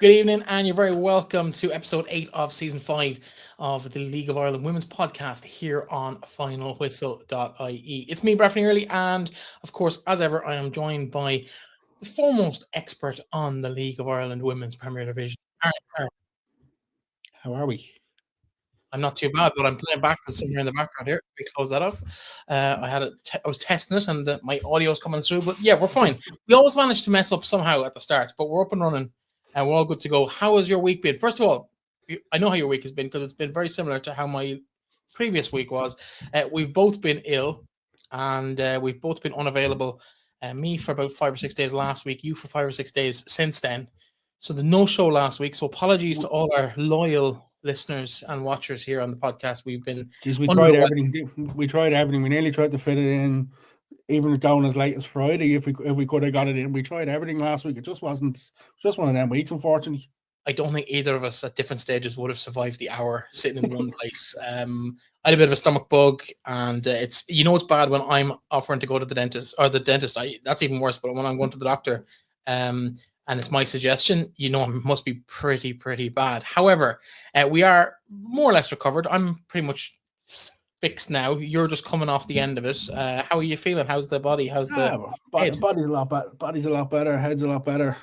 Good evening, and you're very welcome to episode 8 of season 5 of the League of Ireland Women's podcast here on FinalWhistle.ie. It's me, Breffney Early, and of course, as ever, I am joined by the foremost expert on the League of Ireland Women's Premier Division. Aaron, how are we? I'm not too bad, but I'm playing backwards somewhere in the background here. We close that off. I was testing it, and my audio's coming through, but yeah, we're fine. We always manage to mess up somehow at the start, but we're up and running, and we're all good to go. How has your week been? First of all, I know how your week has been because it's been very similar to how my previous week was. We've both been ill, and we've both been unavailable. Me for about 5 or 6 days last week, you for 5 or 6 days since then. So the no show last week. So apologies to all our loyal listeners and watchers here on the podcast. We've been we tried everything. We tried everything. We nearly tried to fit it in, even going as late as Friday if we could have got it in. We tried everything last week. It just wasn't just one of them weeks, unfortunately. I don't think either of us at different stages would have survived the hour sitting in one place. I had a bit of a stomach bug, and it's bad when I'm offering to go to the dentist that's even worse. But when I'm going to the doctor, and it's my suggestion, it must be pretty bad. However, we are more or less recovered. I'm pretty much fixed now. You're just coming off the end of it. How are you feeling? How's the body? How's the head? Body's a lot better. Body's a lot better. Head's a lot better.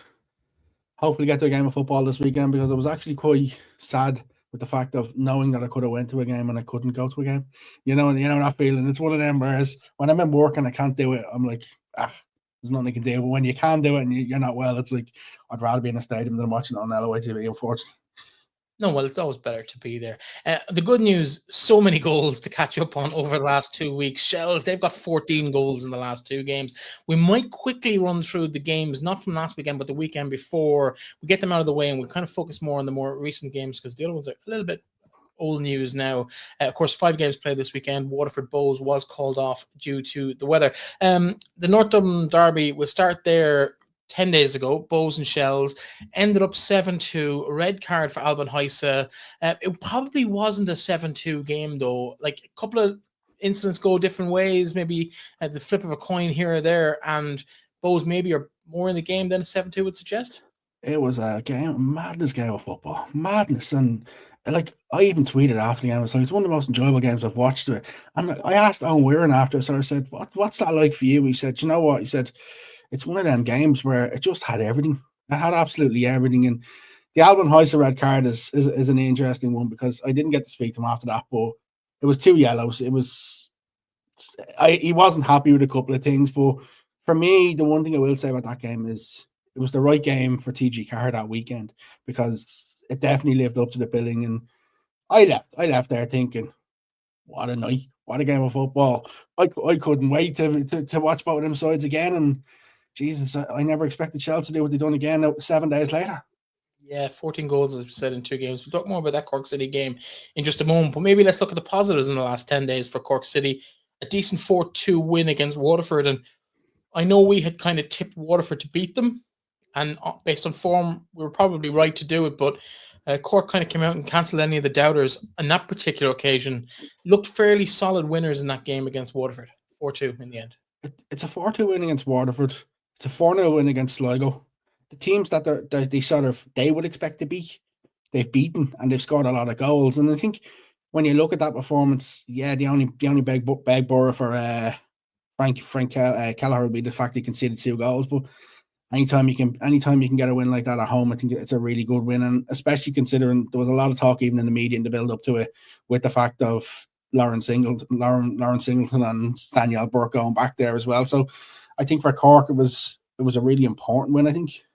Hopefully get to a game of football this weekend, because I was actually quite sad with the fact of knowing that I could have went to a game and I couldn't go to a game. You know that feeling. It's one of them whereas when I'm in work and I can't do it, I'm like, there's nothing I can do. But when you can do it and you're not well, it's like I'd rather be in a stadium than watching it on LOIWomen, unfortunately. No, well, it's always better to be there. The good news, so many goals to catch up on over the last 2 weeks. Shells, they've got 14 goals in the last 2 games. We might quickly run through the games, not from last weekend, but the weekend before. We get them out of the way, and we'll kind of focus more on the more recent games, because the other ones are a little bit old news now. Of course, 5 games played this weekend. Waterford Bows was called off due to the weather. The North Dublin derby will start there 10 days ago. Bows and Shells ended up 7-2. Red card for Alban Heisa. It probably wasn't a 7-2 game, though. Like, a couple of incidents go different ways, maybe the flip of a coin here or there, and Bows maybe are more in the game than a 7-2 would suggest. It was a madness game of football. Madness. And like, I even tweeted after the game, it's one of the most enjoyable games I've watched. And I asked Owen Weirin after, so I said, what's that like for you? He said, you know what? He said, it's one of them games where it just had everything. It had absolutely everything. And the Alban Heisa red card is an interesting one, because I didn't get to speak to him after that, but it was 2 yellows. He wasn't happy with a couple of things, but for me, the one thing I will say about that game is it was the right game for TG Carr that weekend, because it definitely lived up to the billing. And I left there thinking, what a night, what a game of football. I couldn't wait to watch both of them sides again. And Jesus, I never expected Chelsea to do what they've done again 7 days later. Yeah, 14 goals, as we said, in 2 games. We'll talk more about that Cork City game in just a moment, but maybe let's look at the positives in the last 10 days for Cork City. A decent 4-2 win against Waterford, and I know we had kind of tipped Waterford to beat them, and based on form, we were probably right to do it, but Cork kind of came out and cancelled any of the doubters on that particular occasion. Looked fairly solid winners in that game against Waterford. 4-2 in the end. It's a 4-2 win against Waterford. It's a 4-0 win against Sligo. The teams that they would expect to beat, they've beaten, and they've scored a lot of goals. And I think when you look at that performance, yeah, the only big borough for Frank Kelleher will be the fact he conceded 2 goals. But anytime you can get a win like that at home, I think it's a really good win, and especially considering there was a lot of talk even in the media in the build up to it, with the fact of Lauren Singleton and Danielle Burke going back there as well. So I think for Cork it was a really important win, I think.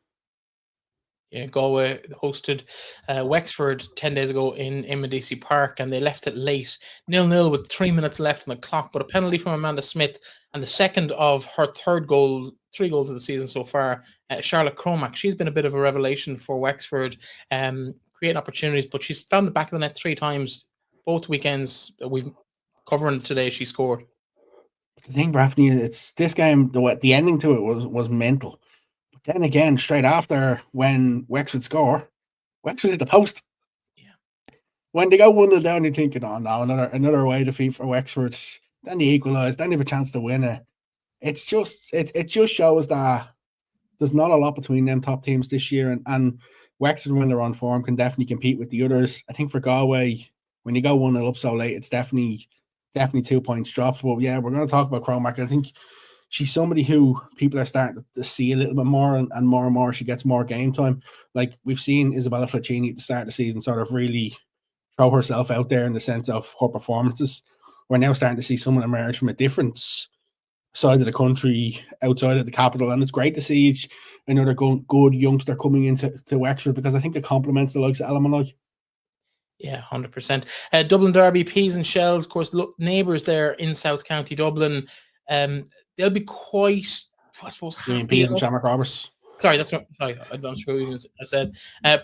Yeah, Galway hosted Wexford 10 days ago in Medici Park, and they left it late, 0-0 with 3 minutes left on the clock, but a penalty from Amanda Smith, and the second of her 3 goals of the season so far, Charlotte Cromack. She's been a bit of a revelation for Wexford, creating opportunities, but she's found the back of the net 3 times, both weekends that we've covering today. She scored. The thing, Breffney, it's this game, the ending to it was mental. Then again, straight after, when Wexford score, Wexford hit the post. Yeah. When they go 1-0 down, you're thinking, oh no, another away defeat for Wexford. Then they equalise, then they have a chance to win it. It's just it just shows that there's not a lot between them top teams this year, and Wexford, when they're on form, can definitely compete with the others. I think for Galway, when you go 1-0 up so late, it's definitely 2 points dropped. But yeah, we're going to talk about Cromark. I think she's somebody who people are starting to see a little bit more, and more. She gets more game time. Like we've seen Isabella Flacchini at the start of the season sort of really throw herself out there in the sense of her performances. We're now starting to see someone emerge from a different side of the country, outside of the capital, and it's great to see another good youngster coming into Wexford, because I think it complements the likes of Ella. Yeah, 100%. Dublin Derby, Peas and Shells, of course, neighbours there in South County Dublin. They'll be quite, I suppose, happy. Peas and Shamrock Rovers. Sorry, that's not. Sorry, I'm not sure who I said.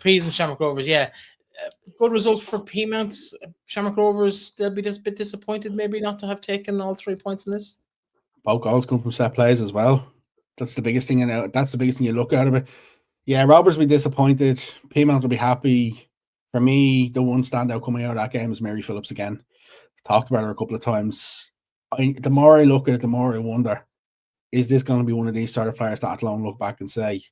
Peas and Shamrock Rovers. Yeah, good result for Peamount. Shamrock Rovers. They'll be just a bit disappointed, maybe, not to have taken all 3 points in this. Both goals come from set plays as well. That's the biggest thing. That's the biggest thing you look out of it. Yeah, Rovers will be disappointed. Peamount will be happy. For me, the one standout coming out of that game is Mary Phillips again. Talked about her a couple of times. The more I look at it, the more I wonder, is this going to be one of these sort of players that Athlone look back and say,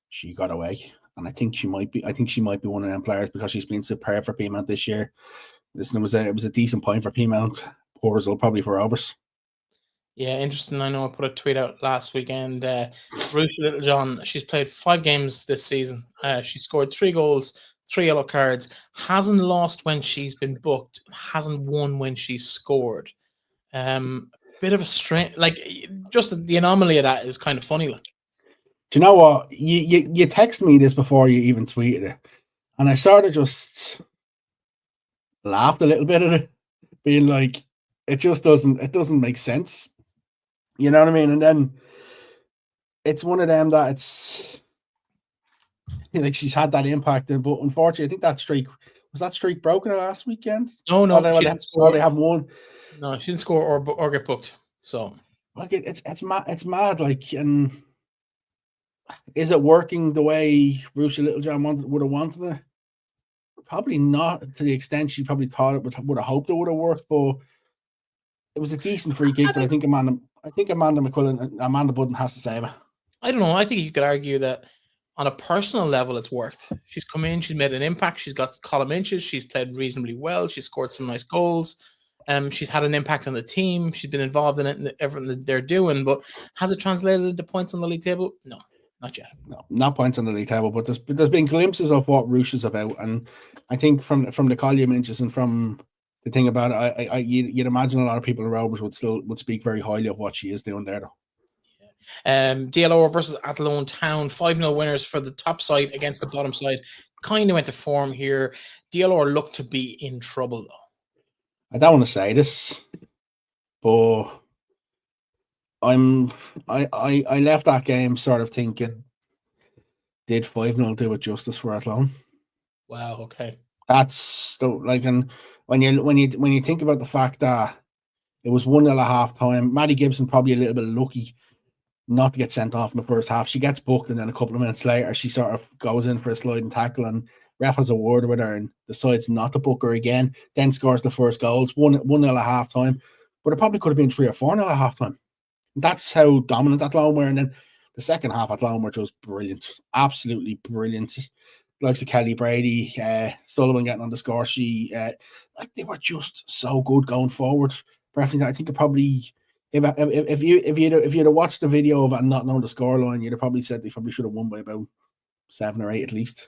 she got away? And I think she might be. I think she might be one of them players, because she's been superb for Peamount this year. Listen, it was a decent point for Peamount. Poor result probably for Rovers. Yeah, interesting. I know I put a tweet out last weekend. Ruth Littlejohn, she's played 5 games this season. She scored 3 goals, 3 yellow cards, hasn't lost when she's been booked, hasn't won when she's scored. Bit of a strange, like, just the anomaly of that is kind of funny. Like, do you know what? You text me this before you even tweeted it, and I sort of just laughed a little bit at it, being like, it doesn't make sense. You know what I mean? And then it's one of them that it's like she's had that impact, but unfortunately, I think that streak broken last weekend. No, they haven't won. No, she didn't score or get booked. So like it's mad. Like, and is it working the way Ruth Littlejohn would have wanted it? Probably not to the extent she probably thought it would have hoped it would have worked, but it was a decent free kick. But I think Amanda Budden has to save it. I don't know. I think you could argue that on a personal level, it's worked. She's come in, she's made an impact. She's got column inches. She's played reasonably well. She's scored some nice goals. She's had an impact on the team. She's been involved in it and everything that they're doing. But has it translated into points on the league table? No, not yet. No, not points on the league table. But there's been glimpses of what Rush is about, and I think from the column inches and from the thing about it, you'd imagine a lot of people in Rovers would speak very highly of what she is doing there, though. DLO versus Athlone Town, 5-0 winners for the top side against the bottom side. Kind of went to form here. DLO look to be in trouble, though. I don't want to say this, but I left that game sort of thinking, did 5-0 do it justice for Athlone? Wow, okay. That's like, and when you think about the fact that it was 1-0 at half time, Maddie Gibson probably a little bit lucky not to get sent off in the first half. She gets booked, and then a couple of minutes later, she sort of goes in for a sliding tackle, and ref has a word with her and decides not to book her again. Then scores the first goals, 1-0 at half time, but it probably could have been 3 or 4-0 at half time. That's how dominant Athlone were. And then the second half, Athlone were just brilliant, absolutely brilliant. Likes of Kelly Brady, Sullivan getting on the score sheet. Like, they were just so good going forward. I think it probably, if you'd have watched the video of it and not known the scoreline, you'd have probably said they probably should have won by about 7 or 8 at least.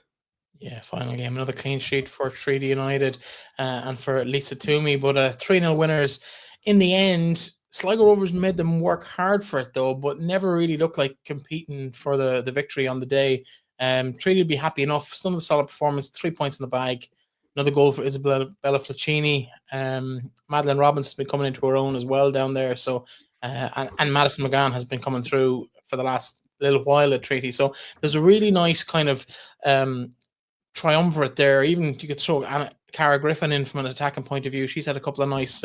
Yeah, final game, another clean sheet for Sligo United and for Lisa Toomey, but 3-0 winners. In the end, Sligo Rovers made them work hard for it, though, but never really looked like competing for the victory on the day. Treaty would be happy enough. Some of the solid performance, 3 points in the bag. Another goal for Isabella Flacchini. Madeline Robbins has been coming into her own as well down there. So, and Madison McGann has been coming through for the last little while at Treaty. So there's a really nice kind of triumvirate there. Even you could throw Cara Griffin in from an attacking point of view. She's had a couple of nice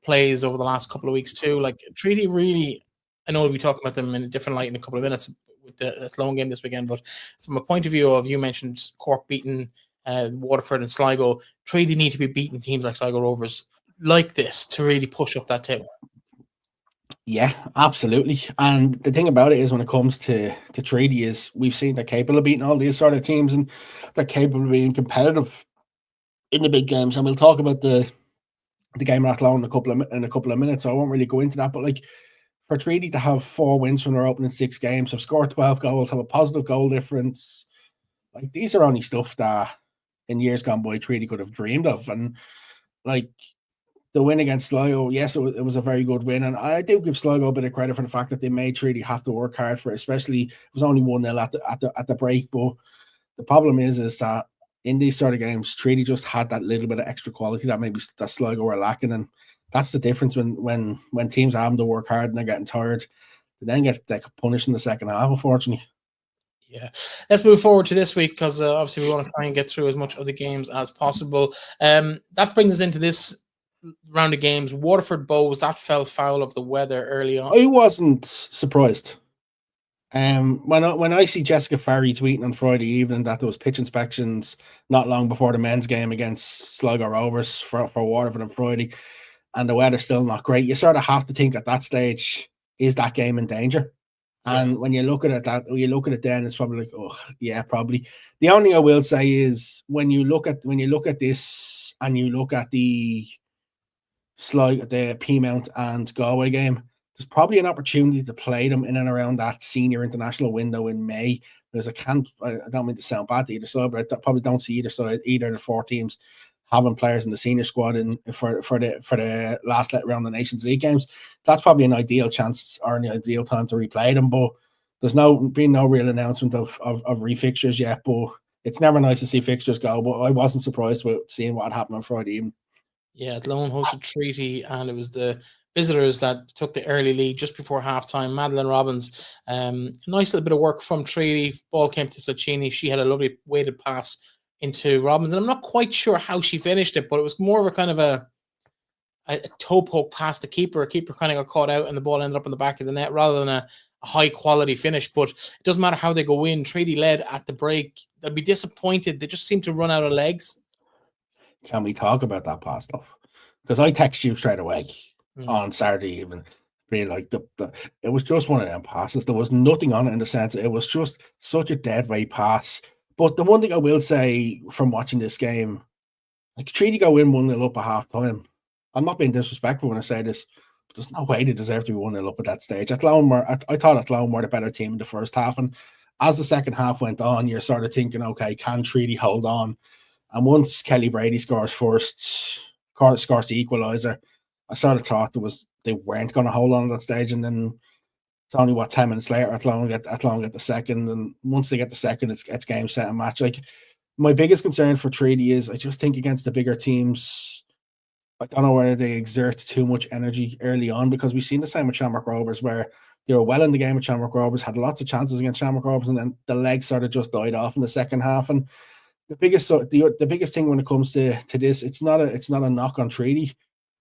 plays over the last couple of weeks too. Like, Treaty really, I know we'll be talking about them in a different light in a couple of minutes with the Athlone game this weekend, but from a point of view of, you mentioned Cork beating Waterford and Sligo, Treaty need to be beating teams like Sligo Rovers like this to really push up that table. Yeah, absolutely. And the thing about it is when it comes to Treaty is we've seen they're capable of beating all these sort of teams and they're capable of being competitive in the big games. And we'll talk about the game at Athlone in a couple of minutes. So I won't really go into that. But like for Treaty to have 4 wins from their opening 6 games, have scored 12 goals, have a positive goal difference, like these are only stuff that in years gone by Treaty could have dreamed of. And like the win against Sligo, yes, it was a very good win. And I do give Sligo a bit of credit for the fact that they made Treaty have to work hard for it, especially it was only 1-0 at the break. But the problem is that in these sort of games, Treaty just had that little bit of extra quality that maybe that Sligo were lacking. And that's the difference when teams are having to work hard and they're getting tired. They then get punished in the second half, unfortunately. Yeah, let's move forward to this week because obviously we want to try and get through as much of the games as possible. That brings us into this round of games. Waterford Bows, that fell foul of the weather early on. I wasn't surprised. When I see Jessica Farry tweeting on Friday evening that there was pitch inspections not long before the men's game against Sligo Rovers for Waterford on Friday, and the weather's still not great, you sort of have to think at that stage, is that game in danger? And Yeah. when you look at it, then it's probably like, oh yeah, probably. The only thing I will say is when you look at this and you look at the Peamount and Galway game, there's probably an opportunity to play them in and around that senior international window in May. Because I don't mean to sound bad to either side, but I probably don't see either of the 4 teams having players in the senior squad for the last round of the Nations League games. That's probably an ideal chance or an ideal time to replay them. But there's been no real announcement of refixtures yet. But it's never nice to see fixtures go. But I wasn't surprised with seeing what happened on Friday evening. Yeah, Athlone hosted Treaty, and it was the visitors that took the early lead just before halftime. Madeleine Robbins, nice little bit of work from Treaty. Ball came to Flacchini. She had a lovely weighted pass into Robbins, and I'm not quite sure how she finished it, but it was more of a kind of a toe poke past the keeper. A keeper kind of got caught out, and the ball ended up in the back of the net rather than a high quality finish. But it doesn't matter how they go in. Treaty led at the break. They'll be disappointed. They just seem to run out of legs. Can we talk about that pass stuff? Because I text you straight away on Saturday evening, being like it was just one of them passes. There was nothing on it in the sense it was just such a dead weight pass. But the one thing I will say from watching this game, like Treaty go in 1-0 up at half time. I'm not being disrespectful when I say this, but there's no way they deserve to be 1-0 up at that stage. I thought Athlone were the better team in the first half, and as the second half went on, you're sort of thinking, okay, can Treaty hold on? And once Kelly Brady scores the equaliser, I sort of thought they weren't going to hold on at that stage. And then it's only 10 minutes later, Athlone get the second, and once they get the second, it's game, set, and match. Like my biggest concern for Treaty is I just think against the bigger teams, I don't know whether they exert too much energy early on, because we've seen the same with Shamrock Rovers where they were well in the game with Shamrock Rovers, had lots of chances against Shamrock Rovers, and then the legs sort of just died off in the second half. And the biggest thing when it comes to this, it's not a knock on Treaty,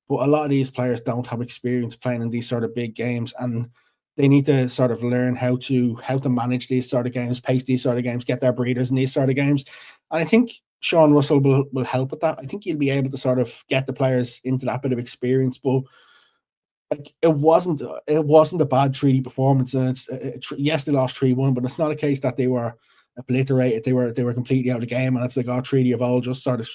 but a lot of these players don't have experience playing in these sort of big games, and they need to sort of learn how to manage these sort of games, pace these sort of games, get their breathers in these sort of games. And I think Sean Russell will help with that. I think he'll be able to sort of get the players into that bit of experience. But like it wasn't a bad Treaty performance, and yes, they lost 3-1, but it's not a case that they were obliterated. They were completely out of the game, and it's like, Treaty of all just sort of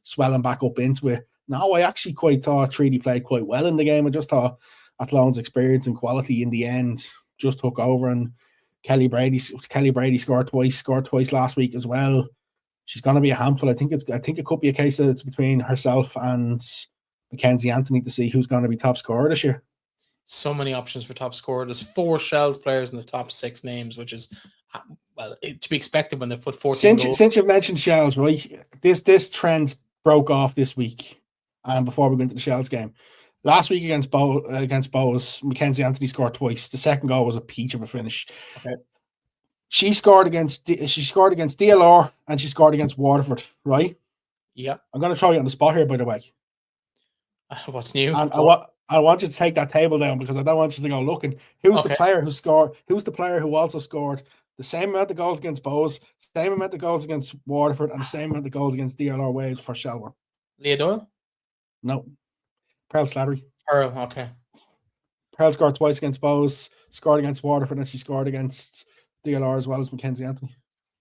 swelling back up into it. No, I actually quite thought Treaty played quite well in the game. I just thought Athlone's experience and quality in the end just took over, and Kelly Brady scored twice last week as well. She's going to be a handful. I think it could be a case that it's between herself and Mackenzie Anthony to see who's going to be top scorer this year. So many options for top scorer. There's 4 Shells players in the top 6 names, which is to be expected when they put 14 goals. Since you've mentioned Shells, right? This trend broke off this week. And before we go into the Shells game, last week against Bows, Mackenzie Anthony scored twice. The second goal was a peach of a finish. Okay. She scored against DLR and she scored against Waterford, right? Yeah. I'm going to throw you on the spot here, by the way. What's new? And I want you to take that table down because I don't want you to go looking. Who's the player who scored? Who's the player who also scored the same amount of goals against Bows, same amount of goals against Waterford, and the same amount of goals against DLR Waves for Shelbourne? Leah Doyle? No. Pearl Slattery. Pearl, okay. Pearl scored twice against Bows, scored against Waterford, and she scored against DLR as well as Mackenzie Anthony.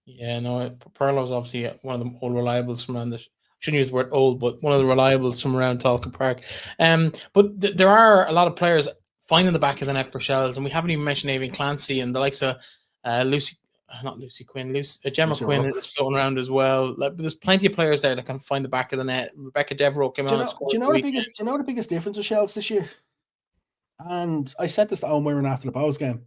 Yeah, no, Pearl was obviously one of the old reliables from around the. Shouldn't use the word old, but one of the reliables from around Talca Park. But there are a lot of players finding the back of the net for Shells, and we haven't even mentioned Avian Clancy and the likes of Gemma Quinn is floating around as well. Like, there's plenty of players there that can find the back of the net. Rebecca Devereaux came on and scored. Do you know the biggest difference with Shells this year? And I said this to Owen Wirren after the Bows game.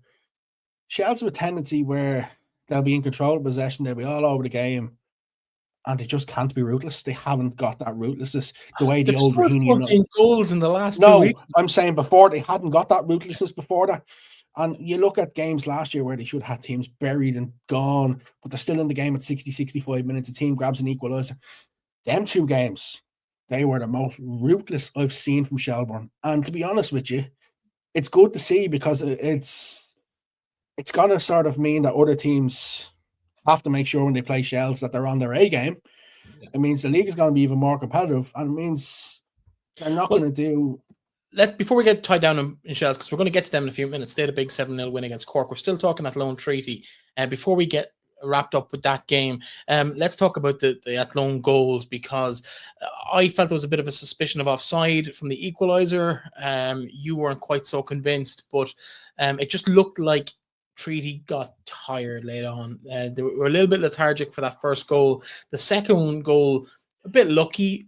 Shells have a tendency where they'll be in control of possession, they'll be all over the game, and they just can't be ruthless. They haven't got that ruthlessness the way the old Rahinian goals in the last 2 weeks. I'm saying before they hadn't got that ruthlessness before that. And you look at games last year where they should have had teams buried and gone, but they're still in the game at 60, 65 minutes. A team grabs an equaliser. Them 2 games, they were the most ruthless I've seen from Shelbourne. And to be honest with you, it's good to see because it's going to sort of mean that other teams have to make sure when they play Shells that they're on their A game. Yeah. It means the league is going to be even more competitive, and it means they're not going to do. Before we get tied down in Shells, because we're going to get to them in a few minutes. They had a big 7-0 win against Cork. We're still talking Athlone Treaty. And before we get wrapped up with that game, let's talk about the Athlone goals, because I felt there was a bit of a suspicion of offside from the equaliser. You weren't quite so convinced, but it just looked like Treaty got tired late on. They were a little bit lethargic for that first goal. The second goal, a bit lucky.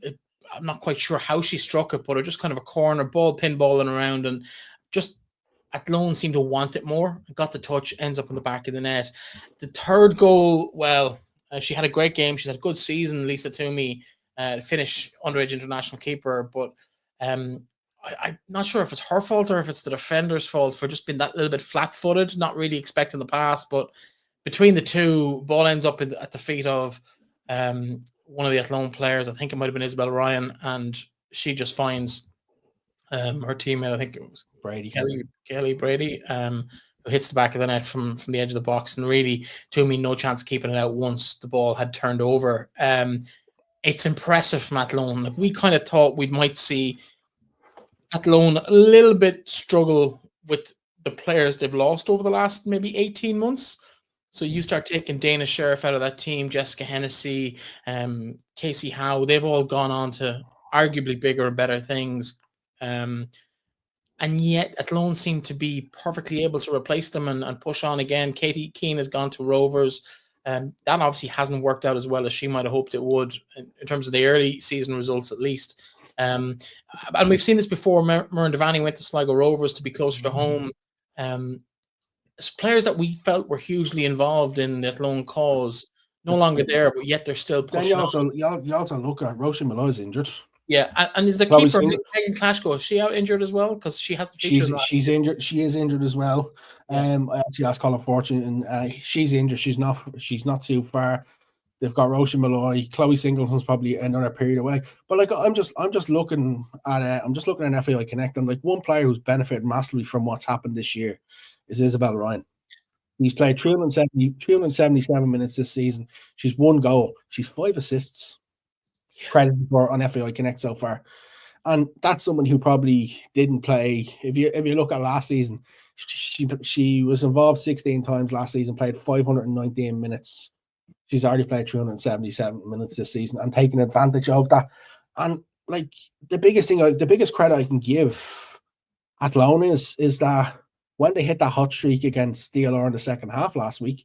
I'm not quite sure how she struck it, but it just kind of a corner ball, pinballing around, and just Athlone seemed to want it more. Got the touch, ends up in the back of the net. The third goal, well, she had a great game. She's had a good season, Lisa Toomey, finish underage international keeper, but I'm not sure if it's her fault or if it's the defender's fault for just being that little bit flat-footed, not really expecting the pass. But between the two, ball ends up at the feet of one of the Athlone players. I think it might have been Isabel Ryan, and she just finds her teammate, I think it was Kelly Brady, who hits the back of the net from the edge of the box, and really, to me, no chance of keeping it out once the ball had turned over. It's impressive from Athlone. Like, we kind of thought we might see Athlone a little bit struggle with the players they've lost over the last maybe 18 months. So you start taking Dana Sheriff out of that team, Jessica Hennessy, Casey Howe, they've all gone on to arguably bigger and better things. And yet Athlone seem to be perfectly able to replace them and push on again. Katie Keane has gone to Rovers. That obviously hasn't worked out as well as she might have hoped it would in terms of the early season results, at least. And we've seen this before. Muireann Devaney went to Sligo Rovers to be closer to home. Players that we felt were hugely involved in the Athlone cause, no longer there, but yet they're still pushing. Then you also look at Roisin Malloy's injured. Yeah, and is the keeper Megan Clashco, is she out injured as well? Because she has the features. She's injured. She is injured as well. I actually asked Colin Fortune, and she's injured. She's not too far. They've got Roisin Malloy. Chloe Singleton's probably another period away. But like, I'm just looking at FAI Connect, and like, one player who's benefited massively from what's happened this year is Isabel Ryan. He's played 377 minutes this season. She's 1 goal. She's 5 assists. Credited for on FAI Connect so far, and that's someone who probably didn't play. If you look at last season, she was involved 16 times last season, played 519 minutes. She's already played 377 minutes this season and taking advantage of that. And like, the biggest credit I can give Athlone is that when they hit that hot streak against DLR in the second half last week,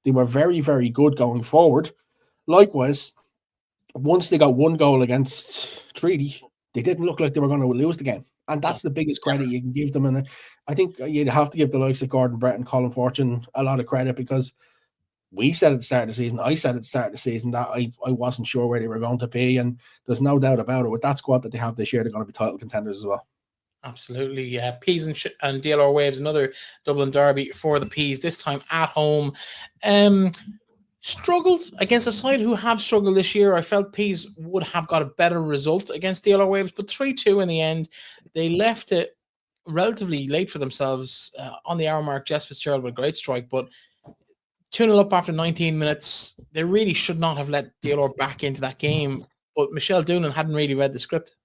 they were very, very good going forward. Likewise, once they got 1 goal against Treaty, they didn't look like they were going to lose the game. And that's the biggest credit you can give them. And I think you'd have to give the likes of Gordon Brett and Colin Fortune a lot of credit, because we said at the start of the season, I said at the start of the season that I wasn't sure where they were going to be. And there's no doubt about it. With that squad that they have this year, they're going to be title contenders as well. Absolutely. Yeah. Peas and DLR Waves, another Dublin derby for the Peas, this time at home. Struggled against a side who have struggled this year. I felt Peas would have got a better result against DLR Waves, but 3-2 in the end. They left it relatively late for themselves on the hour mark. Jess Fitzgerald with a great strike, but 2-0 up after 19 minutes. They really should not have let DLR back into that game, but Michelle Doonan hadn't really read the script.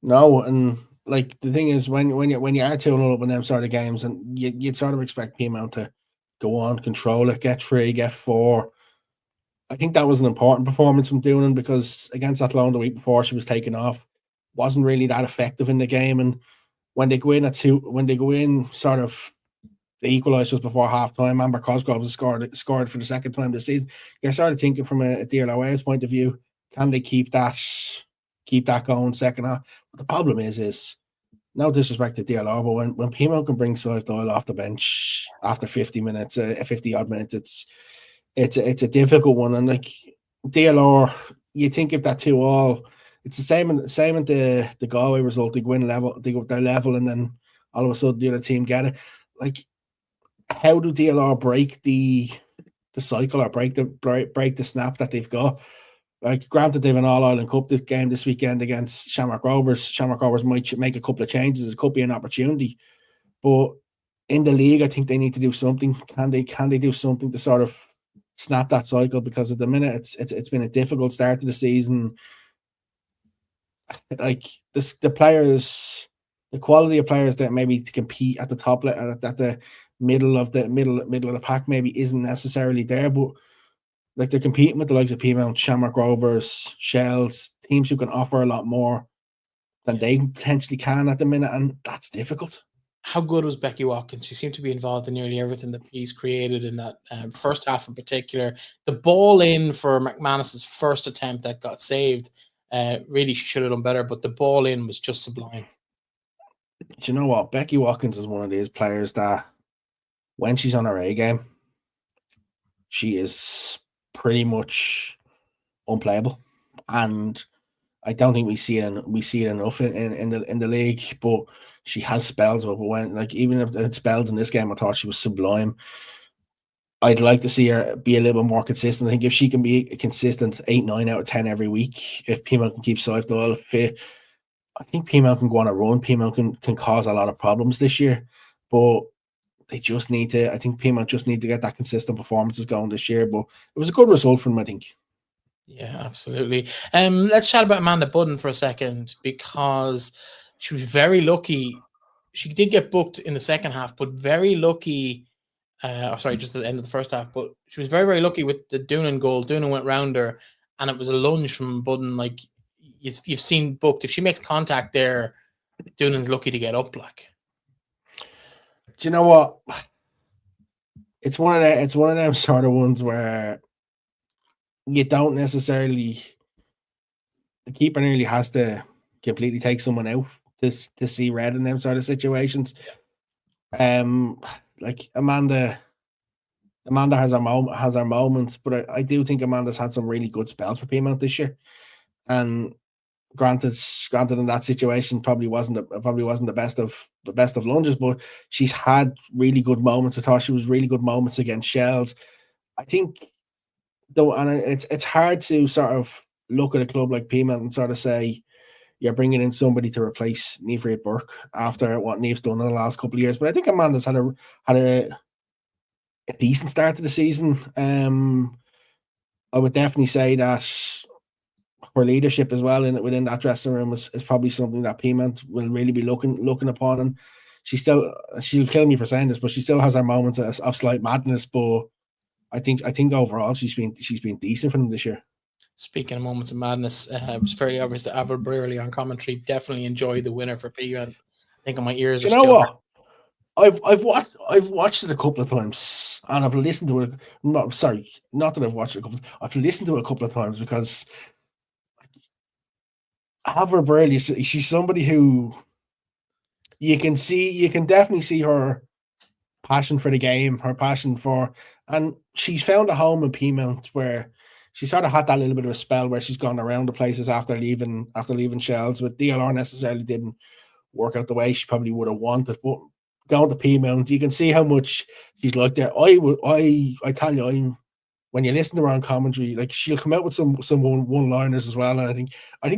No, and like the thing is when you are 2-0 up in them sort of games, and you'd sort of expect Peamount to go on, control it, get 3, get 4. I think that was an important performance from Doonan, because against Athlone the week before, she was taken off, wasn't really that effective in the game. And when they go in sort of the equalisers before half time, Amber Cosgrove has scored for the second time this season. You're sort of thinking from a DLOA's point of view, can they keep that going second half? But the problem is no disrespect to DLR, but when Peamount can bring Clive Doyle off the bench after 50 minutes, 50 odd minutes, it's a difficult one. And like DLR, you think if that 2-2, it's the same in the Galway result. They win level, they go their level, and then all of a sudden the other team get it. Like, how do DLR break the cycle, or break the snap that they've got? Like, granted, they've an All-Ireland Cup game this weekend against Shamrock Rovers. Shamrock Rovers might make a couple of changes. It could be an opportunity. But in the league, I think they need to do something. Can they do something to sort of snap that cycle? Because at the minute, it's been a difficult start to the season. Like, the players, the quality of players that maybe to compete at the top, at the middle of the pack, maybe isn't necessarily there. But like, they're competing with the likes of Peamount, Shamrock Rovers, Shells, teams who can offer a lot more than they potentially can at the minute, and that's difficult. How good was Becky Watkins? She seemed to be involved in nearly everything that he's created in that first half in particular. The ball in for McManus's first attempt that got saved, really she should have done better, but the ball in was just sublime. Do you know what? Becky Watkins is one of these players that when she's on her A game, she is pretty much unplayable, and I don't think we see it enough in the league. But she has spells. But when, like, even if it spells in this game, I thought she was sublime. I'd like to see her be a little bit more consistent. I think if she can be consistent 8, 9 out of 10 every week, if Peamount can keep Clive Doyle fit, I think Peamount can go on a run. Peamount can cause a lot of problems this year, but they just need to. I think Peamount just need to get that consistent performances going this year. But it was a good result for them, I think. Yeah, absolutely. Let's chat about Amanda Budden for a second, because she was very lucky. She did get booked in the second half, but very lucky. Just at the end of the first half. But she was very, very lucky with the Doonan goal. Doonan went round her, and it was a lunge from Budden. Like, you've seen booked. If she makes contact there, Doonan's lucky to get up. Like, do you know what? It's one of them sort of ones where you don't necessarily. The keeper nearly has to completely take someone out to see red in them sort of situations. Like Amanda has her moments, but I do think Amanda's had some really good spells for Peamount this year. And granted in that situation probably wasn't the best of lunges, but she's had really good moments. I thought she was really good moments against Shells. I think though, and it's hard to sort of look at a club like Peamount and sort of say you're bringing in somebody to replace Niamh Burke after what Niamh's done in the last couple of years. But I think Amanda's had a decent start to the season. I would definitely say that her leadership as well within that dressing room is probably something that Peamount will really be looking upon. And she'll kill me for saying this, but she still has her moments of slight madness. But I think overall she's been decent for them this year. Speaking of moments of madness, it was fairly obvious that Avril Brearley on commentary definitely enjoyed the winner for Peamount. I think my ears are still. You know what? I've watched it a couple of times, and I've listened to it. Not that I've watched it a couple. I've listened to it a couple of times because Avril Brearley, she's somebody who you can definitely see her passion for the game, her passion for, and she's found a home in Peamount where she sort of had that little bit of a spell where she's gone around the places after leaving Shells. But DLR necessarily didn't work out the way she probably would have wanted. But going to Peamount, you can see how much she's like that. I tell you, when you listen to her on commentary, like, she'll come out with some one-liners as well, and I think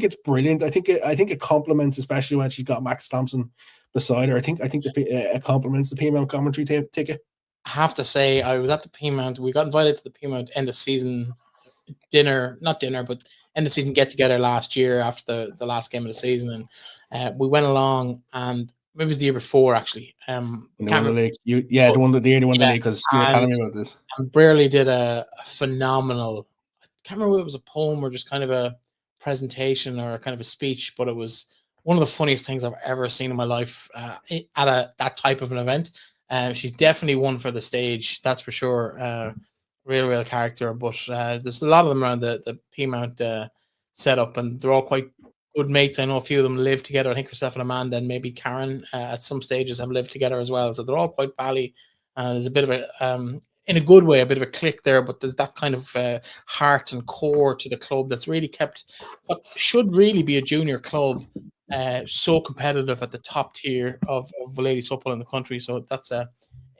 it's brilliant. I think it complements, especially when she's got Max Thompson beside her. I think it complements the Peamount commentary ticket. I have to say, I was at the Peamount. We got invited to the Peamount end of season dinner, not dinner, but end of season get together last year after the last game of the season, and we went along, and maybe it was the year before actually. In the one of the league, the one that the league, because you were telling me about this. And Brearley did a phenomenal. I can't remember whether it was a poem or just kind of a presentation or kind of a speech, but it was one of the funniest things I've ever seen in my life at that type of an event. She's definitely one for the stage, that's for sure. Real character, but there's a lot of them around the P-Mount setup, and they're all quite good mates. I know a few of them live together. I think herself and Amanda and maybe Karen at some stages have lived together as well. So they're all quite bally. There's a bit of a, in a good way, a bit of a click there, but there's that kind of heart and core to the club that's really kept what should really be a junior club so competitive at the top tier of ladies football in the country. So that's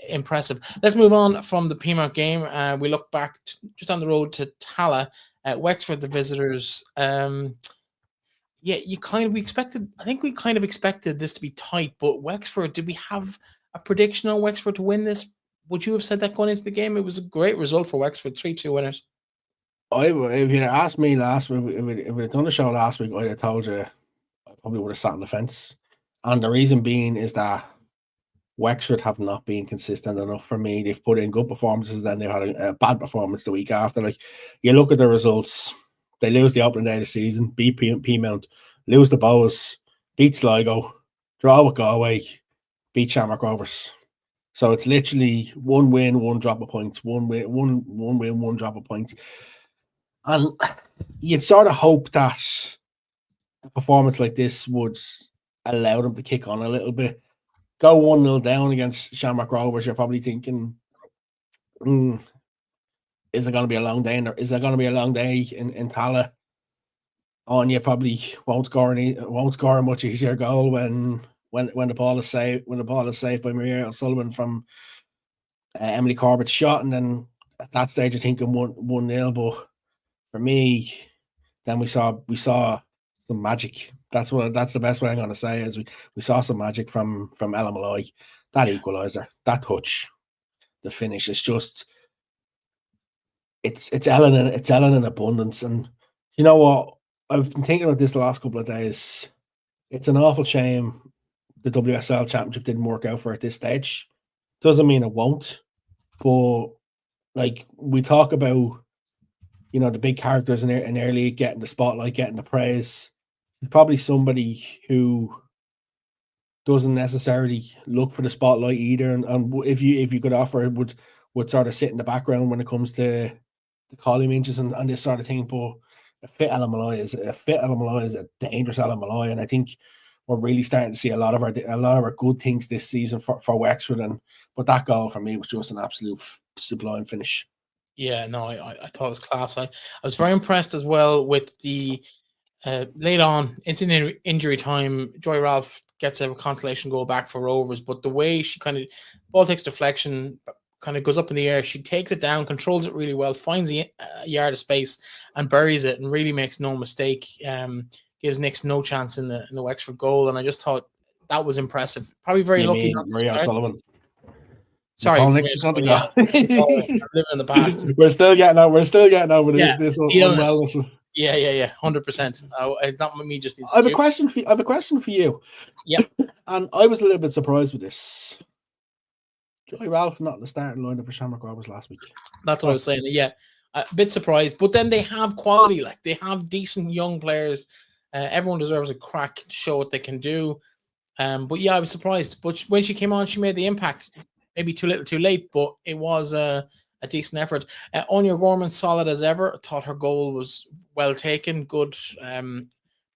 impressive. Let's move on from the P-Mount game. We look back just on the road to Tala. Wexford, the visitors. We kind of expected this to be tight, but Wexford, did we have a prediction on Wexford to win this? Would you have said that going into the game? It was a great result for Wexford, 3-2 winners. If you'd asked me last week, if we'd done the show last week, I'd have told you I probably would have sat on the fence. And the reason being is that Wexford have not been consistent enough for me. They've put in good performances, then they had a bad performance the week after. Like, you look at the results, they lose the opening day of the season, beat P-Mount, lose the Bows, beat Sligo, draw with Galway, beat Shamrock Rovers. So it's literally one win, one drop of points, one win, one drop of points. And you'd sort of hope that a performance like this would allow them to kick on a little bit. Go 1-0 down against Shamrock Rovers, you're probably thinking, is it going to be a long day? Is there going to be a long day in Tala? And you probably won't score a much easier goal when the ball is saved by Maria O'Sullivan from Emily Corbett's shot, and then at that stage you're thinking 1-0. But for me, then we saw some magic. That's the best way I'm going to say is we saw some magic from Ella Malloy. That equaliser, that touch, the finish is just it's Ellen in abundance. And you know what? I've been thinking about this the last couple of days. It's an awful shame the WSL Championship didn't work out for her at this stage. Doesn't mean it won't, but like we talk about, the big characters in their league getting the spotlight, getting the praise. Probably somebody who doesn't necessarily look for the spotlight either, and if you could offer it, would sort of sit in the background when it comes to the column inches and this sort of thing. But a fit Ella Malloy is a dangerous Ella Malloy, and I think we're really starting to see a lot of our good things this season for Wexford. But that goal for me was just an absolute sublime finish. Yeah, no, I thought it was class. I was very impressed as well with the late on, it's in injury time. Joy Ralph gets a consolation goal back for Rovers, but the way she kind of ball takes deflection, kind of goes up in the air, she takes it down, controls it really well, finds a yard of space and buries it, and really makes no mistake. Gives Nix no chance in the Wexford goal, and I just thought that was impressive. Probably very lucky. Maria O'Sullivan. Sorry, Nix is not the guy. Living in the past. We're still getting over this unwellness. Yeah, 100%. Not me just being I have a question for you. Yeah. And I was a little bit surprised with this. Joy Ralph not in the starting lineup for Shamrock Rovers last week. That's what I was saying. Yeah, a bit surprised. But then they have quality. Like, they have decent young players. Everyone deserves a crack to show what they can do. But yeah, I was surprised. But when she came on, she made the impact. Maybe too little, too late. But it was a decent effort. Anya Gorman, solid as ever. I thought her goal was well taken. Good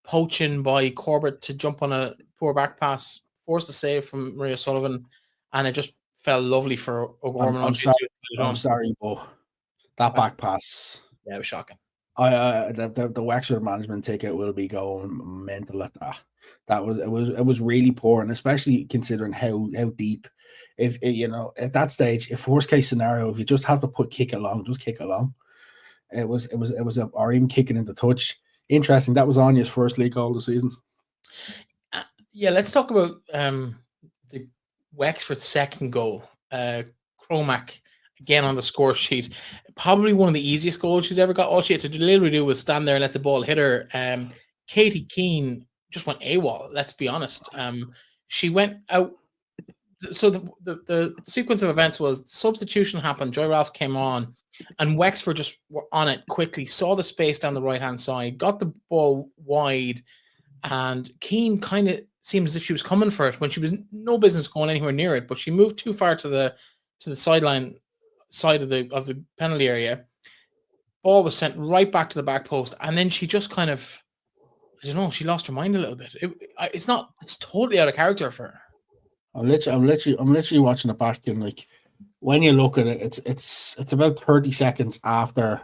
poaching by Corbett to jump on a poor back pass, forced a save from Maria Sullivan, and it just felt lovely for O'Gorman. I'm sorry, but that back pass, yeah, it was shocking. The Wexford management ticket will be going mental at that. It was really poor, and especially considering how deep. If at that stage, if worst case scenario, if you just have to kick along, just kick along. It was or even kicking into touch. Interesting. That was Anya's first league goal of the season. Yeah, let's talk about the Wexford second goal. Cromack. again on the score sheet. Probably one of the easiest goals she's ever got. All she had to literally do was stand there and let the ball hit her. Katie Keane just went AWOL, let's be honest. She went out. So the sequence of events was substitution happened. Joy Ralph came on, and Wexford just were on it quickly, saw the space down the right-hand side, got the ball wide, and Keane kind of seemed as if she was coming for it when she was no business going anywhere near it, but she moved too far to the sideline side of the penalty area. Ball was sent right back to the back post, and then she just kind of, I don't know, she lost her mind a little bit. It's totally out of character for her. I'm literally watching it back, and like when you look at it, it's about 30 seconds after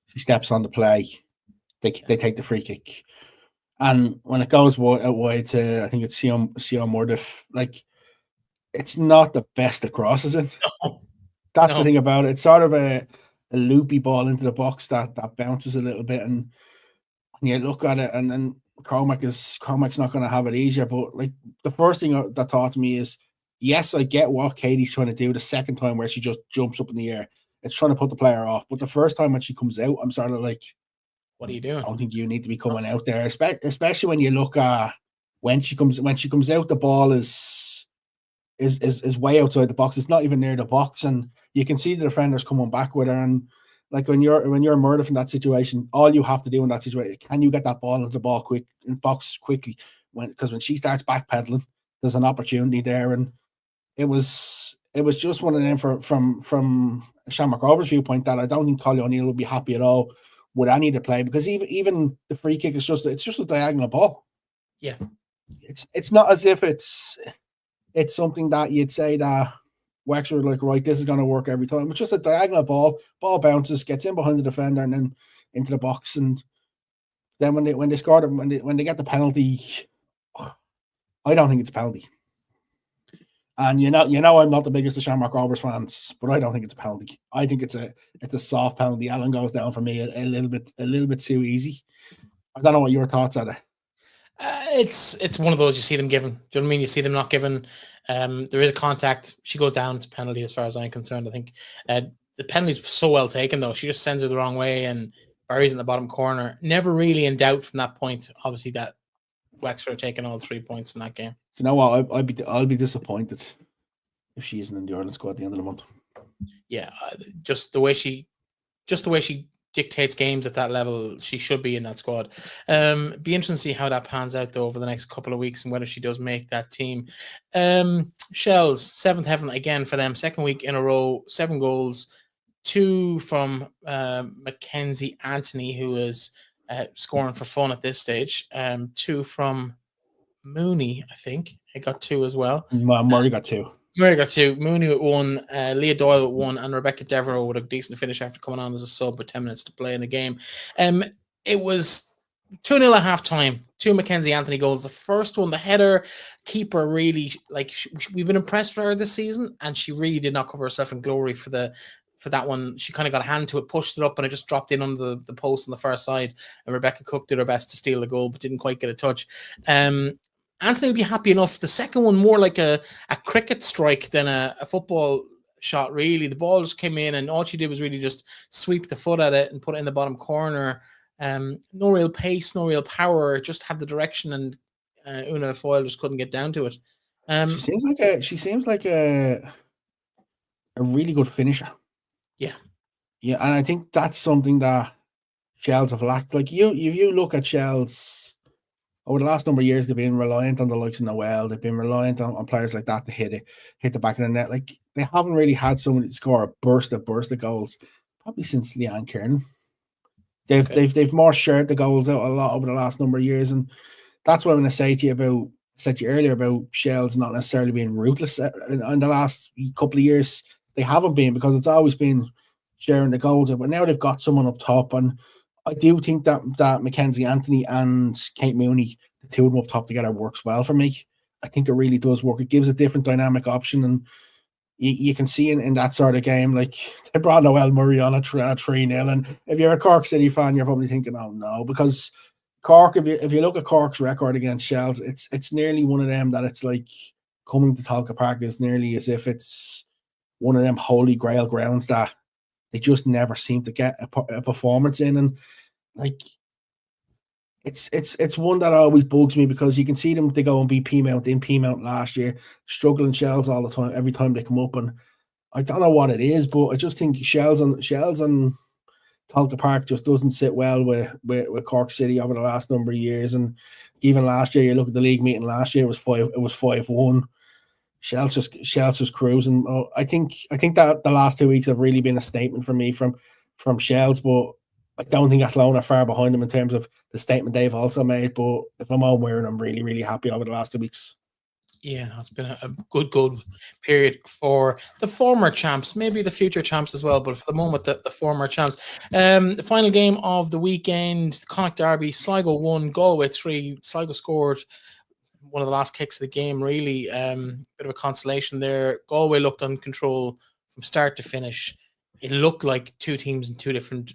she steps on the play, they take the free kick, and when it goes out wide to, I think it's Sion Murdiff, like it's not the best of crosses in. No. That's the thing about it. It's sort of a loopy ball into the box that bounces a little bit, and you look at it, and then Cormac's not going to have it easier. But like the first thing that thought to me is, yes, I get what Katie's trying to do. The second time where she just jumps up in the air, it's trying to put the player off. But the first time when she comes out, I'm sort of like, what are you doing? I don't think you need to be coming out there, especially when you look at when she comes out, the ball is way outside the box. It's not even near the box, and you can see the defenders coming back with her. And like when you're Murdiff in that situation, all you have to do in that situation, can you get that ball into the box quickly? Because when she starts backpedaling, there's an opportunity there, and it was just one of them from Shamrock Rovers' viewpoint that I don't think Collie O'Neill would be happy at all with any of the play, because even the free kick is just a diagonal ball. Yeah, it's not as if it's something that you'd say that Wexford like, right, this is going to work every time. It's just a diagonal ball bounces, gets in behind the defender and then into the box. And then when they scored it, when they get the penalty, I don't think it's a penalty. And you know I'm not the biggest of Shamrock Rovers fans, but I don't think it's a penalty. I think it's a soft penalty. Alan goes down for me a little bit too easy. I don't know what your thoughts are. It's one of those you see them given. Do you know what I mean? You see them not given. There is a contact. She goes down. It's a penalty as far as I'm concerned. I think the penalty's so well taken though. She just sends her the wrong way and buries in the bottom corner. Never really in doubt from that point. Obviously, that Wexford are taking all 3 points from that game. You know what? I'll be disappointed if she isn't in the Ireland squad at the end of the month. Yeah, just the way she dictates games at that level, she should be in that squad. Be interesting to see how that pans out though over the next couple of weeks and whether she does make that team. Shells, seventh heaven again for them, second week in a row, 7 goals, 2 from Mackenzie Anthony, who is scoring for fun at this stage. 2 from Mooney, I think. He got 2 as well. Murray got 2. Murray got 2, Mooney with 1, Leah Doyle with 1, and Rebecca Devereaux with a decent finish after coming on as a sub with 10 minutes to play in the game. It was 2-0 at half time. 2 Mackenzie Anthony goals. The first one, the header, keeper really, like, we've been impressed with her this season, and she really did not cover herself in glory for that one. She kind of got a hand to it, pushed it up, and it just dropped in under the post on the far side. And Rebecca Cook did her best to steal the goal, but didn't quite get a touch. Anthony will be happy enough. The second one, more like a cricket strike than a football shot, really. The ball just came in, and all she did was really just sweep the foot at it and put it in the bottom corner. No real pace, no real power, just had the direction, and Una Foyle just couldn't get down to it. She seems like a really good finisher. Yeah. Yeah, and I think that's something that Shells have lacked. Like you look at Shells over the last number of years, they've been reliant on the likes of Noel. They've been reliant on players like that to hit the back of the net. Like they haven't really had someone to score a burst of goals probably since Leanne Kiernan. They've more shared the goals out a lot over the last number of years, and that's what I'm going to say to you earlier about Shells not necessarily being ruthless in the last couple of years. They haven't been, because it's always been sharing the goals out, but now they've got someone up top, and I do think that Mackenzie Anthony and Kate Mooney, the two of them up top together, works well for me. I think it really does work. It gives a different dynamic option, and you can see in that sort of game, like they brought Noel Murray on a 3-0, and if you're a Cork City fan, you're probably thinking, oh no, because Cork, if you look at Cork's record against Shells, it's nearly one of them that it's like coming to Talca Park is nearly as if it's one of them holy grail grounds that they just never seem to get a performance in. And like, it's one that always bugs me, because you can see them, they go and beat Peamount last year, struggling Shells all the time, every time they come up. And I don't know what it is, but I just think Shells and Talca Park just doesn't sit well with Cork City over the last number of years. And even last year, you look at the league meeting last year, it was 5-1. Shells just cruising. Oh, I think that the last 2 weeks have really been a statement for me from Shells, but I don't think Athlone are far behind them in terms of the statement they've also made. But if I'm all wearing, I'm really, really happy over the last 2 weeks. Yeah, it's been a good period for the former champs, maybe the future champs as well, but for the moment, the former champs. The final game of the weekend, Connacht Derby, Sligo 1, Galway 3. Sligo scored one of the last kicks of the game, really. Bit of a consolation there. Galway looked on control from start to finish. It looked like two teams in two different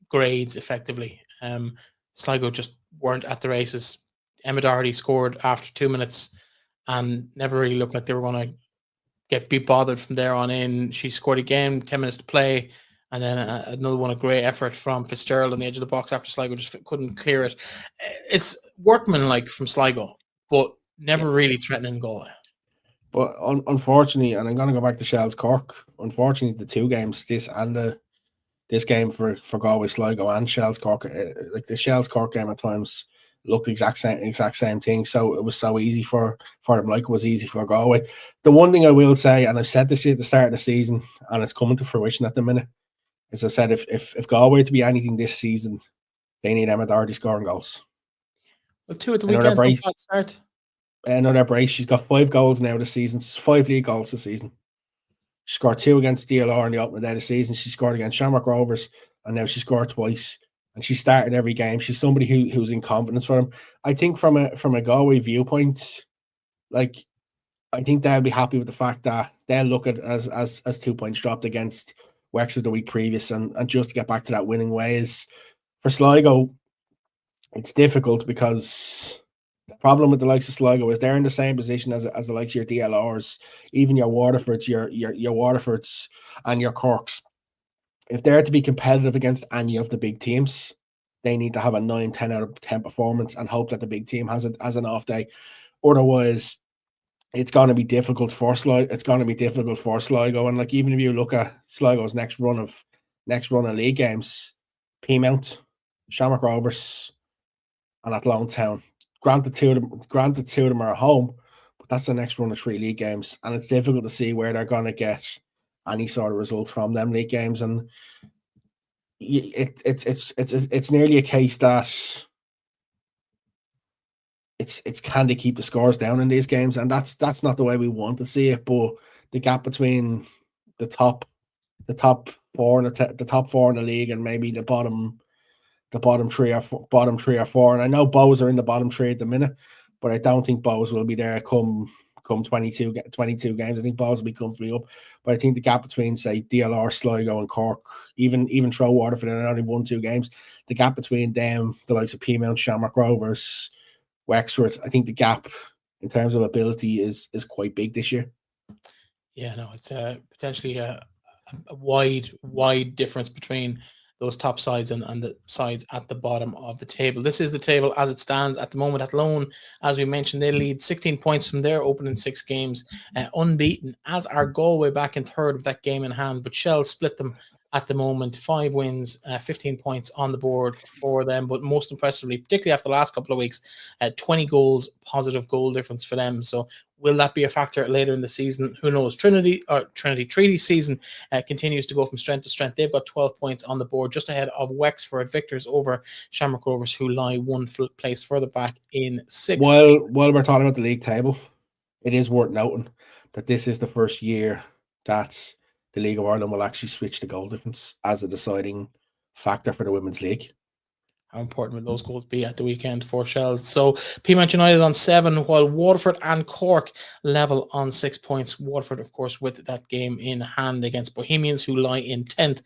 grades, effectively. Sligo just weren't at the races. Emma Doherty scored after 2 minutes and never really looked like they were going to be bothered from there on in. She scored again, 10 minutes to play, and then another one, a great effort from Fitzgerald on the edge of the box after Sligo just couldn't clear it. It's workmanlike from Sligo, but never really threatening Galway. But unfortunately, and I'm going to go back to Shells Cork, unfortunately, the two games, this game for Galway, Sligo, and Shells Cork, like the Shells Cork game at times looked the exact same thing. So it was so easy for them, like it was easy for Galway. The one thing I will say, and I've said this at the start of the season, and it's coming to fruition at the minute, as I said, if Galway to be anything this season, they need Emma Doherty scoring goals. Well, 2 at the weekend, start. Another brace. She's got 5 goals now this season. 5 league goals this season. She scored 2 against DLR in the opening day of the season. She scored against Shamrock Rovers, and now she scored twice. And she started every game. She's somebody who's in confidence for them. I think from a Galway viewpoint, like, I think they'll be happy with the fact that they'll look at as 2 points dropped against Wexford the week previous, and just to get back to that winning ways. For Sligo, it's difficult because the problem with the likes of Sligo is they're in the same position as the likes of your DLRs, even your Waterfords, your Waterfords and your Corks. If they're to be competitive against any of the big teams, they need to have a 9-10 out of 10 performance and hope that the big team has an off day. Otherwise, it's going to be difficult for Sligo. And like, even if you look at Sligo's next run of league games, Peamount, Shamrock Rovers, and Athlone Town. Granted, two of them are at home, but that's the next run of 3 league games, and it's difficult to see where they're going to get any sort of results from them league games. And it's nearly a case that it's can they keep the scores down in these games, and that's not the way we want to see it. But the gap between the top 4 and the top 4 in the league and maybe the bottom 3 or 4, and I know Bows are in the bottom 3 at the minute, but I don't think Bows will be there come 22 games. I think Bows will be comfortably up, but I think the gap between, say, DLR, Sligo, and Cork, even throw Waterford and only 1-2 games, the gap between them, the likes of Peamount, Shamrock Rovers, Wexford, I think the gap in terms of ability is quite big this year. Yeah, no, it's potentially a wide difference between those top sides and the sides at the bottom of the table. This is the table as it stands at the moment. Athlone, as we mentioned, they lead 16 points from their opening 6 games, unbeaten, as are Galway back in third with that game in hand, but Shell split them at the moment. 5 wins, 15 points on the board for them, but most impressively, particularly after the last couple of weeks, 20 goals, positive goal difference for them. So will that be a factor later in the season? Who knows? Treaty season continues to go from strength to strength. They've got 12 points on the board, just ahead of Wexford, victors over Shamrock Rovers, who lie 1 place further back in 6th. While we're talking about the league table, it is worth noting that this is the first year that the League of Ireland will actually switch the goal difference as a deciding factor for the Women's League. How important will those goals be at the weekend for Shells? So Peamount United on 7, while Waterford and Cork level on 6 points. Waterford, of course, with that game in hand against Bohemians, who lie in 10th.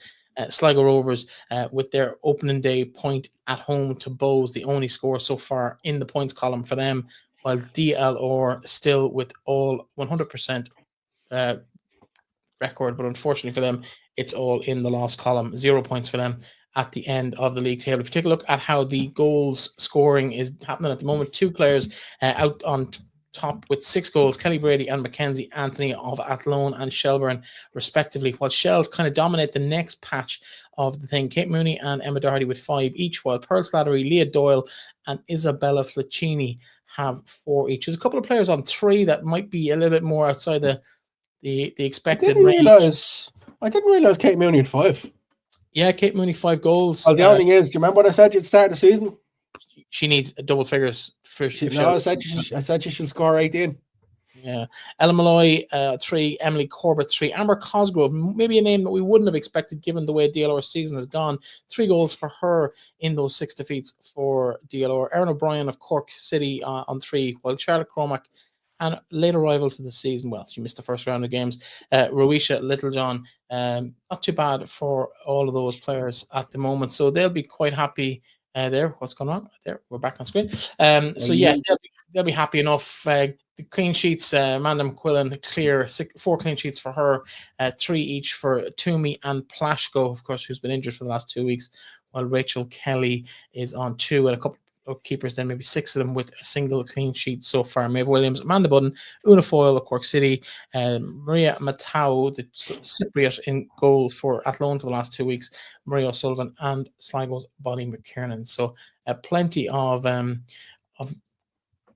Sligo Rovers with their opening day point at home to Bows, the only score so far in the points column for them, while DLR still with all 100% record, but unfortunately for them, it's all in the loss column. 0 points for them at the end of the league table. If you take a look at how the goals scoring is happening at the moment, 2 players out on top with 6 goals, Kelly Brady and Mackenzie Anthony of Athlone and Shelbourne, respectively, while Shells kind of dominate the next patch of the thing. Kate Mooney and Emma Doherty with 5 each, while Pearl Slattery, Leah Doyle, and Isabella Flicini have 4 each. There's a couple of players on 3 that might be a little bit more outside the expected range. I didn't realize Kate Mooney had 5. Yeah, Kate Mooney 5 goals. Well, the only thing is, do you remember what I said you'd start the season? She needs double figures. I said she should score 18. Yeah. Ella Malloy, 3. Emily Corbett, 3. Amber Cosgrove, maybe a name that we wouldn't have expected given the way DLR's season has gone. 3 goals for her in those 6 defeats for DLR. Erin O'Brien of Cork City on 3, while Charlotte Cromack, and late arrival to the season, well, she missed the first round of games, Rowisha Littlejohn, not too bad for all of those players at the moment. So they'll be quite happy there. What's going on? There, we're back on screen. So yeah, they'll be happy enough. The clean sheets, Amanda McQuillan, clear, 4 clean sheets for her, 3 each for Toomey and Plashko, of course, who's been injured for the last 2 weeks, while Rachel Kelly is on 2, and a couple of keepers, then maybe 6 of them with a single clean sheet so far. Maeve Williams, Amanda Budden, Una Foyle of Cork City, Maria Matau, the Cypriot in goal for Athlone for the last 2 weeks, Maria O'Sullivan, and Sligo's Bonnie McKiernan. So plenty of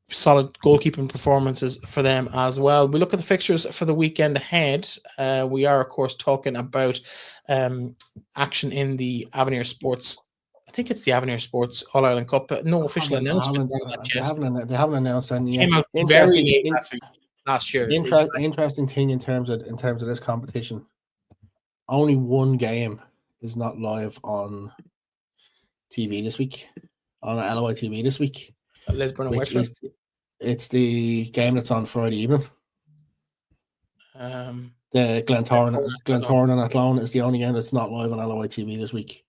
solid goalkeeping performances for them as well. We look at the fixtures for the weekend ahead. We are, of course, talking about action in the Avenir Sports. I think it's the Avenir Sports All-Ireland Cup, but no official announcement. They haven't announced anything yet. Came out very late last year. Interesting thing in terms of this competition. Only 1 game is not live on TV this week, on LOI TV this week. So Lisburn and Wexford. It's the game that's on Friday evening. The Glentoran and Athlone is the only game that's not live on LOI TV this week.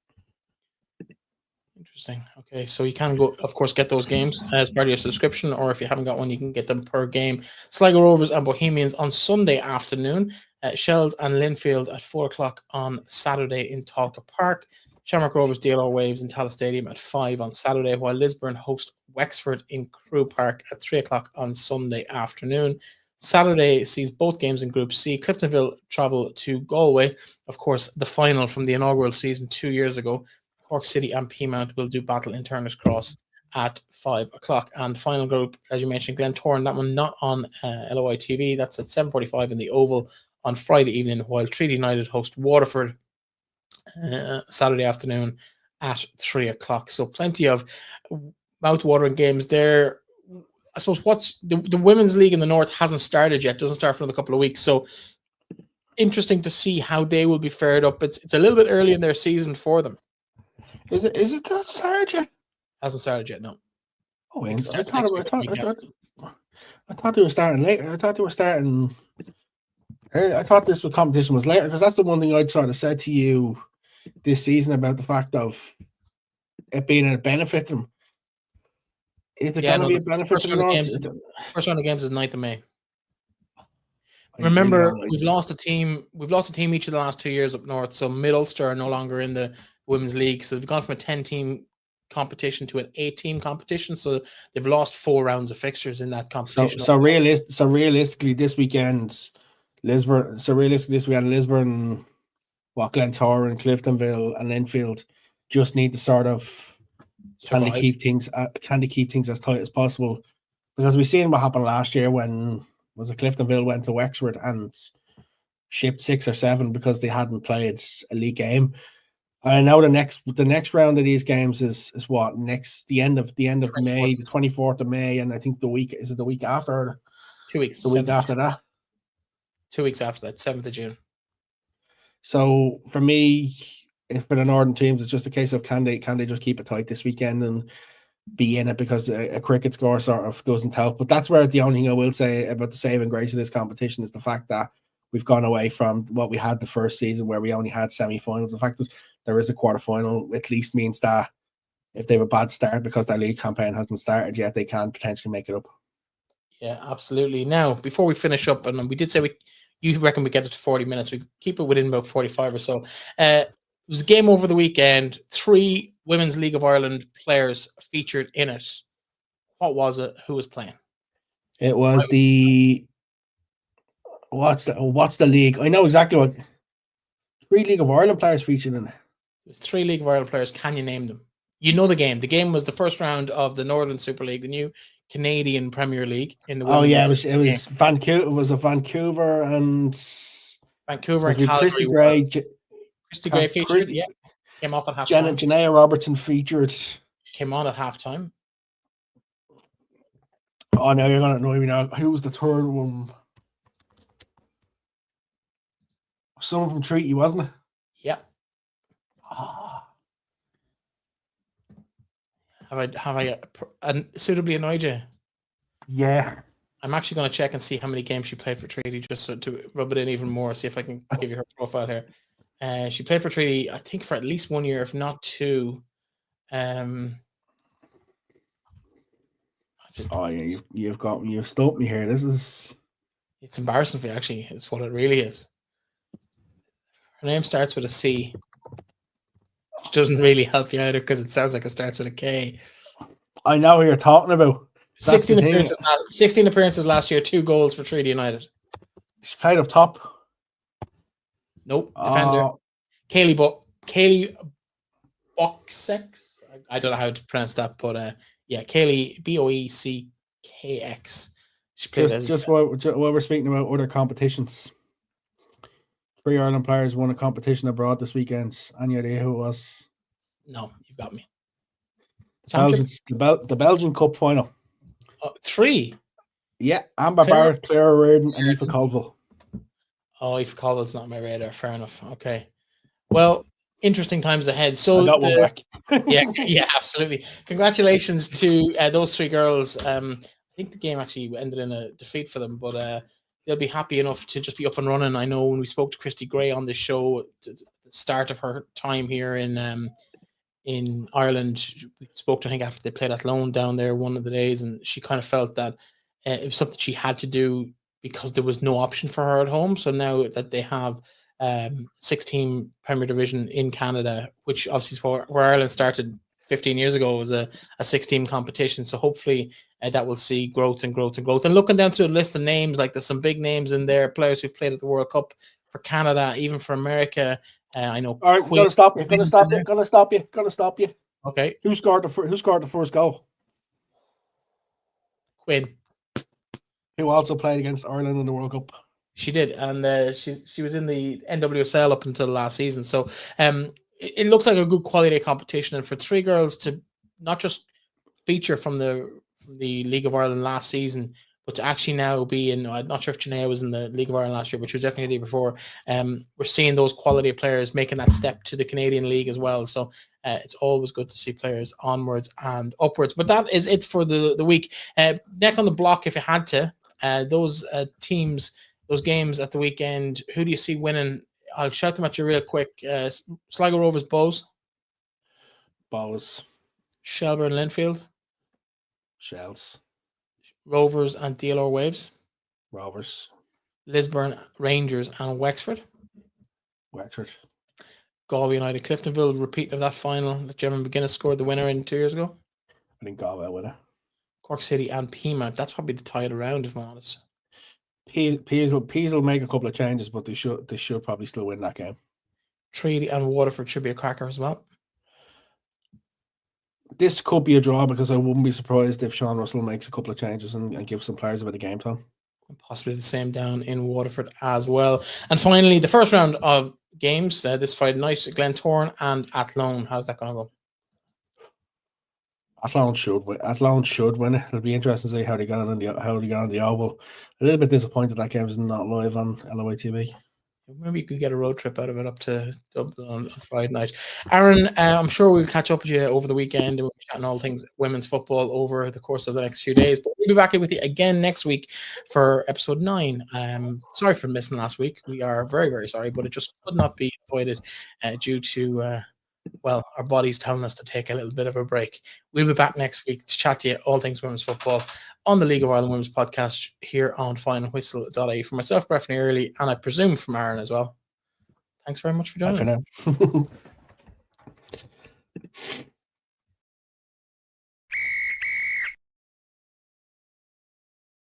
Interesting. Okay, so you can go, of course, get those games as part of your subscription, or if you haven't got one, you can get them per game. Sligo Rovers and Bohemians on Sunday afternoon. Shells and Linfield at 4 o'clock on Saturday in Talca Park. Shamrock Rovers, DLR Waves in Tallaght Stadium at 5 on Saturday, while Lisburn host Wexford in Crewe Park at 3 o'clock on Sunday afternoon. Saturday sees both games in Group C. Cliftonville travel to Galway. Of course, the final from the inaugural season 2 years ago. Cork City and Peamount will do battle in Turner's Cross at 5 o'clock. And final group, as you mentioned, Glentoran, that one not on LOI TV. That's at 7:45 in the Oval on Friday evening, while Treaty United host Waterford Saturday afternoon at 3 o'clock. So plenty of mouth-watering games there. I suppose what's the Women's League in the North hasn't started yet, doesn't start for another couple of weeks. So interesting to see how they will be fared up. It's a little bit early in their season for them. Is it not started yet? Hasn't started yet, no. Oh, I thought they were starting later. I thought this competition was later, because that's the one thing I'd sort of said to you this season about the fact of it being a benefit to them. Is it going to be a benefit to them? First round of games is 9th of May. Remember, we've lost a team each of the last 2 years up north. So Mid-Ulster are no longer in the Women's League. So they've gone from a 10-team competition to an 8-team competition. So they've lost 4 rounds of fixtures in that competition. So realistically, this weekend, Lisburn, Glentoran, Cliftonville, and Linfield just need to sort of kind of keep things as tight as possible, because we've seen what happened last year when Cliftonville went to Wexford and shipped 6 or 7 because they hadn't played a league game. I know the next round of these games is what the end of May, the 24th of May, and I think the week after. 2 weeks. The week after that. 2 weeks after that, 7th of June. So for me, for the northern teams, it's just a case of can they just keep it tight this weekend and be in it, because a cricket score sort of doesn't help. But that's where the only thing I will say about the saving grace of this competition is the fact that we've gone away from what we had the first season, where we only had semi-finals. The fact that there is a quarter-final at least means that if they have a bad start because their league campaign hasn't started yet, they can potentially make it up. Yeah, absolutely. Now, before we finish up, and we did say You reckon we get it to 40 minutes? We keep it within about 45 or so. It was a game over the weekend. 3 Women's League of Ireland players featured in it. What was it? Who was playing? It was what's the league? I know exactly what. 3 League of Ireland players featured in it. There's 3 League of Ireland players. Can you name them? You know the game. The game was the first round of the Northern Super League, the new Canadian Premier League in the women's. It was Vancouver. It was a Vancouver and Calgary. Christy Gray. Christy Gray featured. Yeah, came off at halftime. Janaea Robertson featured. Came on at halftime. Oh, now you're gonna annoy me now. Who was the third one? Someone from Treaty, wasn't it? Yeah. Have I suitably annoyed you? Yeah. I'm actually going to check and see how many games she played for Treaty, just so to rub it in even more. See if I can give you her profile here. She played for Treaty, I think, for at least 1 year, if not 2. You've stumped me here. It's embarrassing for you, actually. It's what it really is. Her name starts with a C, which doesn't really help you either because it sounds like it starts with a K. I know what you're talking about. 16 appearances last year, 2 goals for Treaty United. She's played up top. Nope. Defender. Kaylee Boxx. I don't know how to pronounce that, but yeah, Kaylee Boeckx. She played just while we're speaking about other competitions. 3 Ireland players won a competition abroad this weekend. Any idea who it was? No, you got me. The Belgian Cup final. 3? Yeah, Amber Barrett, Clara Reardon, and Aoife Colville. Oh, Aoife Colville's not on my radar. Fair enough. Okay. Well, interesting times ahead. So I got one back. yeah, absolutely. Congratulations to those 3 girls. I think the game actually ended in a defeat for them, but they'll be happy enough to just be up and running. I know when we spoke to Christy Gray on this show at the start of her time here in Ireland, we spoke to, I think, after they played Athlone down there one of the days, and she kind of felt that it was something she had to do because there was no option for her at home. So now that they have 6-team Premier Division in Canada, which obviously is where Ireland started 15 years ago, was a 6-team competition. So hopefully that will see growth and growth and growth. And looking down through a list of names, like there's some big names in there, players who've played at the World Cup for Canada, even for America. I know. All right, gonna stop you. Okay. Who scored the first goal? Quinn. Who also played against Ireland in the World Cup. She did, and she was in the NWSL up until last season. So it looks like a good quality competition, and for 3 girls to not just feature from the League of Ireland last season, but to actually now be in, I'm not sure if Janaea was in the League of Ireland last year, but she was definitely the year before. We're seeing those quality players making that step to the Canadian League as well. So it's always good to see players onwards and upwards. But that is it for the week. Neck on the block, if you had to, those teams, those games at the weekend, who do you see winning? I'll shout them at you real quick. Sligo Rovers, Bows. Shelbourne, Linfield. Shells. Rovers and DLR Waves. Rovers. Lisburn, Rangers and Wexford. Galway United, Cliftonville, repeat of that final that Gemma McGuinness scored the winner in 2 years ago. I think Galway winner. Cork City and Peamount. That's probably the tie around, if I'm honest. Peas will make a couple of changes, but they should probably still win that game. Treaty and Waterford should be a cracker as well. This could be a draw because I wouldn't be surprised if Sean Russell makes a couple of changes and gives some players a bit of game time. And possibly the same down in Waterford as well. And finally, the first round of games this Friday night, Glentoran and Athlone. How's that going to go? Athlone should win it. It'll be interesting to see how they got on the Oval. A little bit disappointed that game is not live on LOITV. Maybe you could get a road trip out of it up to Dublin on Friday night. Aaron, I'm sure we'll catch up with you over the weekend. We'll be chatting all things women's football over the course of the next few days. But we'll be back with you again next week for episode 9. Sorry for missing last week. We are very, very sorry, but it just could not be avoided due to our bodies telling us to take a little bit of a break. We'll be back next week to chat to you all things women's football on the League of Ireland Women's podcast here on FinalWhistle.ie. For myself, Breffney Early, and I presume from Aaron as well. Thanks very much for joining us. Bye for now.